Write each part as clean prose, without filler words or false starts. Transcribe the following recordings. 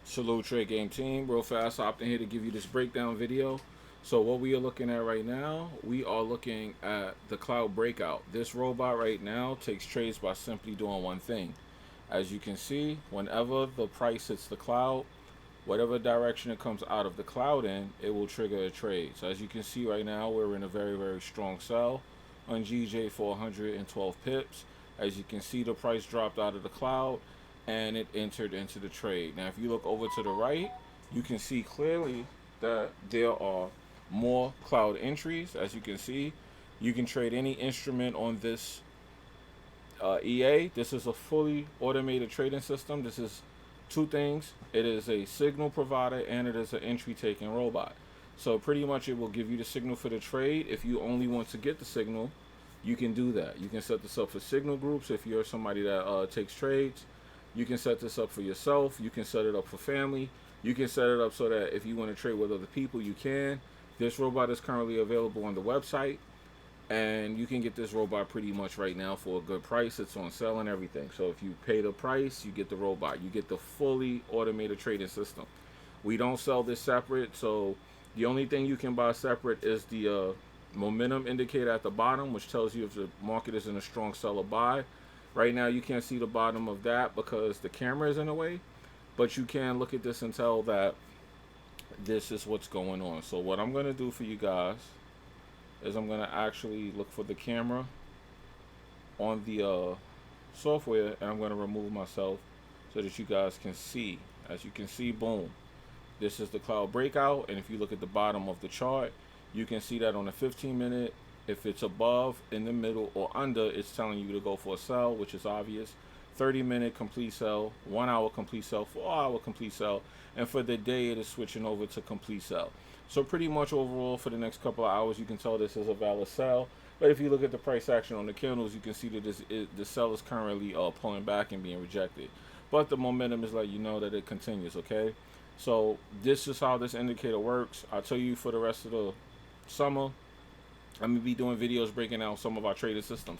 Salute Trade Game Team, real fast, hopped in here to give you this breakdown video. So what we are looking at right now, we are looking at the Cloud Breakout. This robot right now takes trades by simply doing one thing. As you can see, whenever the price hits the cloud, whatever direction it comes out of the cloud in, it will trigger a trade. So as you can see right now, we're in a very, very strong sell on GJ for 112 pips. As you can see, the price dropped out of the cloud and it entered into the trade. Now, if you look over to the right, you can see clearly that there are more cloud entries. As you can see, you can trade any instrument on this EA. This is a fully automated trading system. This is two things. It is a signal provider and it is an entry taking robot. So pretty much it will give you the signal for the trade. If you only want to get the signal, you can do that. You can set this up for signal groups if you're somebody that takes trades. You can set this up for yourself. You can set it up for family. You can set it up so that if you want to trade with other people, you can. This robot is currently available on the website, and you can get this robot pretty much right now for a good price. It's on sale and everything. So if you pay the price, you get the robot. You get the fully automated trading system. We don't sell this separate, so the only thing you can buy separate is the momentum indicator at the bottom, which tells you if the market is in a strong sell or buy. Right now you can't see the bottom of that because the camera is in the way, but you can look at this and tell that this is what's going on. So what I'm going to do for you guys is I'm going to actually look for the camera on the software, and I'm going to remove myself so that you guys can see. As you can see, boom, this is the Cloud Breakout, and if you look at the bottom of the chart, you can see that on the 15-minute, if it's above, in the middle, or under, it's telling you to go for a sell, which is obvious. 30-minute complete sell, 1 hour complete sell, 4 hour complete sell, and for the day it is switching over to complete sell. So pretty much overall for the next couple of hours, you can tell this is a valid sell. But if you look at the price action on the candles, you can see that the sell is currently pulling back and being rejected. But the momentum is letting you know that it continues, okay? So this is how this indicator works. I'll tell you for the rest of the summer, I'm going to be doing videos breaking down some of our trader systems.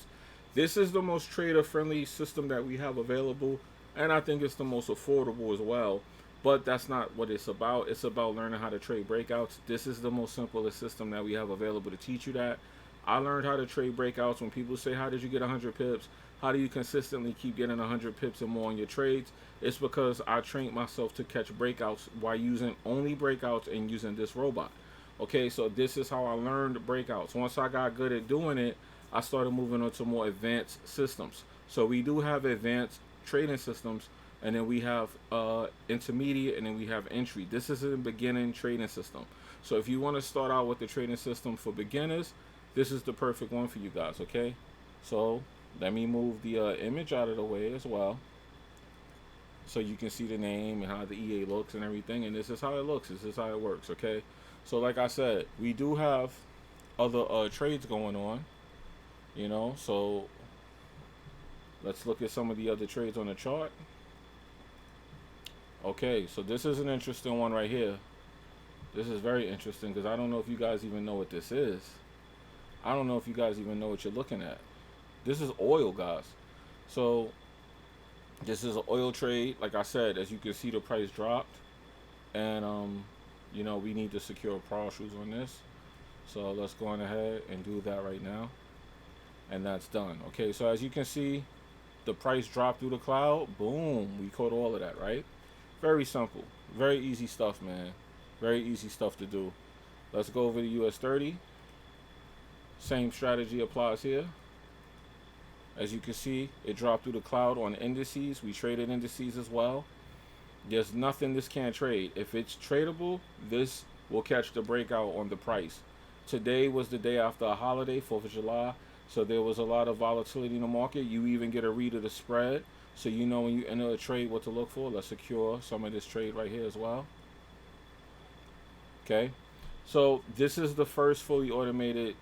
This is the most trader-friendly system that we have available, and I think it's the most affordable as well. But that's not what it's about. It's about learning how to trade breakouts. This is the most simplest system that we have available to teach you that. I learned how to trade breakouts. When people say, how did you get 100 pips? How do you consistently keep getting 100 pips and more on your trades? It's because I trained myself to catch breakouts while using only breakouts and using this robot. Okay, so this is how I learned breakouts. Once I got good at doing it, I started moving on to more advanced systems. So we do have advanced trading systems, and then we have intermediate, and then we have entry. This is a beginning trading system. So if you want to start out with the trading system for beginners, this is the perfect one for you guys, okay? So let me move the image out of the way as well, so you can see the name and how the EA looks and everything. And this is how it looks. This is how it works, okay? So like I said, we do have other trades going on, you know. So let's look at some of the other trades on the chart. Okay, so this is an interesting one right here. This is very interesting because I don't know if you guys even know what this is. I don't know if you guys even know what you're looking at. This is oil, guys. So this is an oil trade. Like I said, as you can see, the price dropped, and you know, we need to secure shoes on this. So let's go on ahead and do that right now, and that's done. Okay, so as you can see, the price dropped through the cloud. Boom, we caught all of that, right? Very simple, very easy stuff, man. Very easy stuff to do. Let's go over to US 30. Same strategy applies here. As you can see, it dropped through the cloud on indices. We traded indices as well. There's nothing this can't trade. If it's tradable, this will catch the breakout on the price. Today was the day after a holiday, 4th of July, so there was a lot of volatility in the market. You even get a read of the spread, so you know when you enter a trade what to look for. Let's secure some of this trade right here as well. Okay, so this is the first fully automated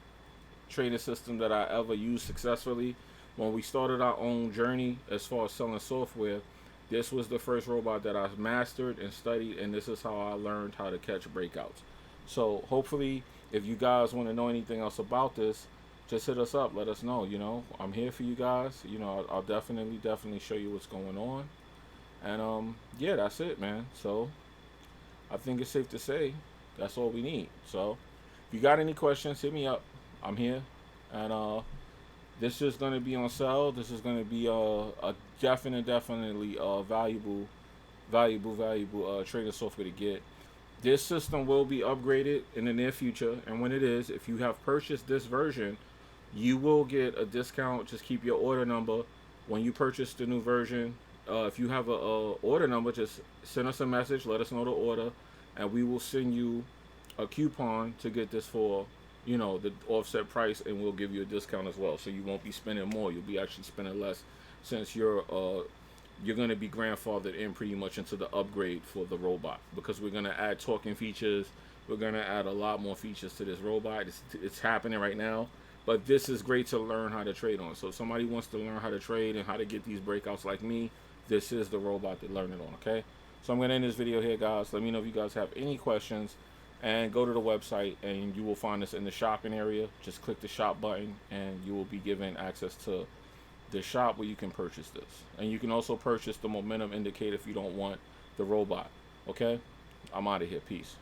trading system that I ever used successfully. When we started our own journey as far as selling software, this was the first robot that I mastered and studied, and this is how I learned how to catch breakouts. So hopefully, if you guys want to know anything else about this, just hit us up. Let us know. I'm here for you guys. I'll definitely show you what's going on. And yeah, that's it, man. So I think it's safe to say that's all we need. So if you got any questions, hit me up. I'm here, and this is going to be on sale. This is going to be a definitely valuable trading software to get. This system will be upgraded in the near future, and when it is, if you have purchased this version, you will get a discount. Just keep your order number when you purchase the new version. If you have a order number, just send us a message. Let us know the order, and we will send you a coupon to get this for the offset price, and we'll give you a discount as well. So you won't be spending more. You'll be actually spending less, since you're going to be grandfathered in pretty much into the upgrade for the robot, because we're going to add talking features. We're going to add a lot more features to this robot. It's happening right now, but this is great to learn how to trade on. So if somebody wants to learn how to trade and how to get these breakouts like me, this is the robot to learn it on. Okay, so I'm going to end this video here, guys. Let me know if you guys have any questions, and go to the website, and you will find us in the shopping area. Just click the shop button, and you will be given access to the shop where you can purchase this. And you can also purchase the momentum indicator if you don't want the robot. Okay, I'm out of here. Peace.